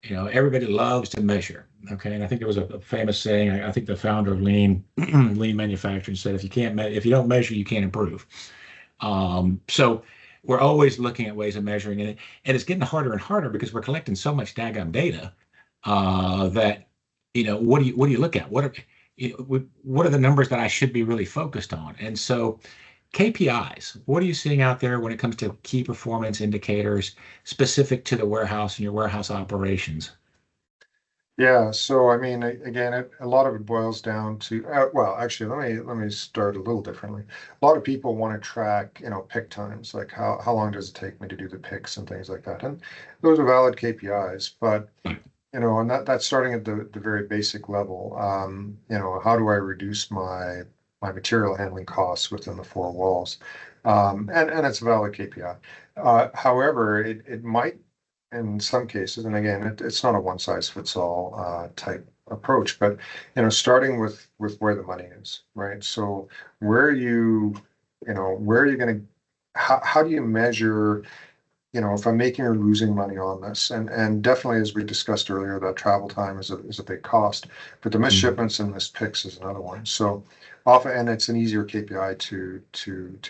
Everybody loves to measure. Okay, and I think there was a famous saying. I think the founder of lean lean manufacturing said, if you don't measure, you can't improve. So we're always looking at ways of measuring it, and it's getting harder and harder because we're collecting so much daggum data that what do you look at? What are the numbers that I should be really focused on? And so KPIs, what are you seeing out there when it comes to key performance indicators specific to the warehouse and your warehouse operations? Yeah, so I mean, again, a lot of it boils down to well, actually, let me start a little differently. A lot of people want to track, pick times, like how long does it take me to do the picks and things like that. And those are valid KPIs, but and that's starting at the very basic level. How do I reduce my material handling costs within the four walls? And it's a valid KPI. However, it might in some cases, and again, it's not a one size fits all type approach, but starting with where the money is, right? So where are you, where are you going to, how do you measure, if I'm making or losing money on this? And definitely, as we discussed earlier, that travel time is a big cost, but the missed Mhm. shipments and missed picks is another one. So often, and it's an easier KPI to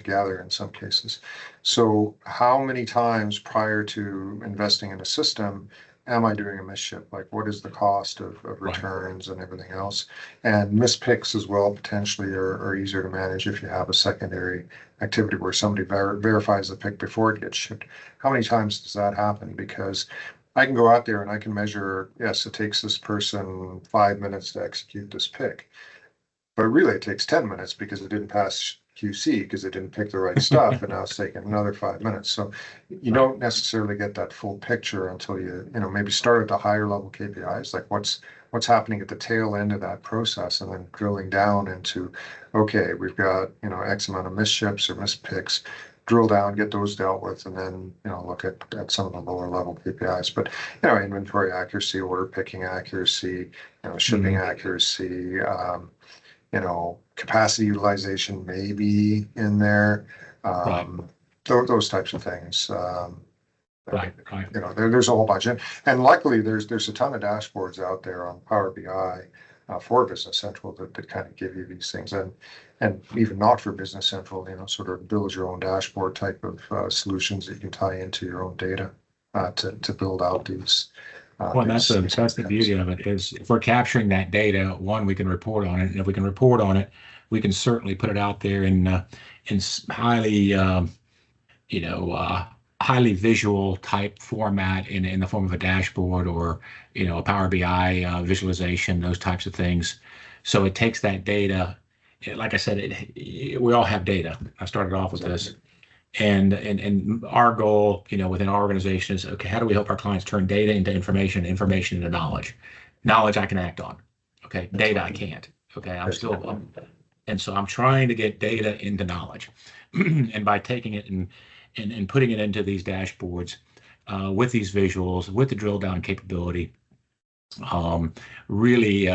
gather in some cases. So how many times prior to investing in a system am I doing a misship? Like what is the cost of Right. returns and everything else? And mispicks as well potentially are easier to manage if you have a secondary activity where somebody verifies the pick before it gets shipped. How many times does that happen? Because I can go out there and I can measure, yes, it takes this person 5 minutes to execute this pick, but really it takes 10 minutes because it didn't pass QC because it didn't pick the right stuff, and now it's taking another 5 minutes. So you Right. don't necessarily get that full picture until maybe start at the higher level KPIs, like what's happening at the tail end of that process, and then drilling down into, okay, we've got, X amount of misships or mispicks, drill down, get those dealt with, and then, look at some of the lower level KPIs. But, inventory accuracy, order picking accuracy, shipping Mhm. accuracy, capacity utilization maybe in there, Right. um, those types of things. Right. Right. There's a whole bunch, and luckily there's a ton of dashboards out there on Power BI for Business Central that kind of give you these things, and even not for Business Central, sort of build your own dashboard type of solutions that you can tie into your own data to build out Well, and these that's the beauty KPIs. of it is if we're capturing that data, one, we can report on it, and if we can report on it, we can certainly put it out there in highly you know uh, highly visual type format in the form of a dashboard or a Power BI visualization, those types of things. So it takes that data. Like I said, we all have data. I started off with Exactly. this. And our goal, within our organization is, okay, how do we help our clients turn data into information, information into knowledge? Knowledge I can act on. Okay, That's data I right. can't. Okay, Exactly. and so I'm trying to get data into knowledge, and by taking it and putting it into these dashboards with these visuals, with the drill down capability, um, really,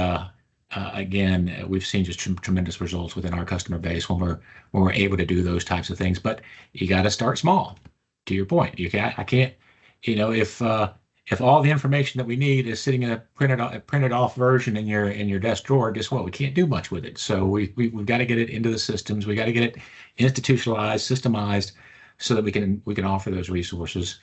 again, we've seen just tremendous results within our customer base when we're able to do those types of things. But you got to start small. To your point, I can't, if all the information that we need is sitting in a printed off version in your desk drawer, guess what? We can't do much with it. So we've got to get it into the systems. We got to get it institutionalized, systemized, so that we can offer those resources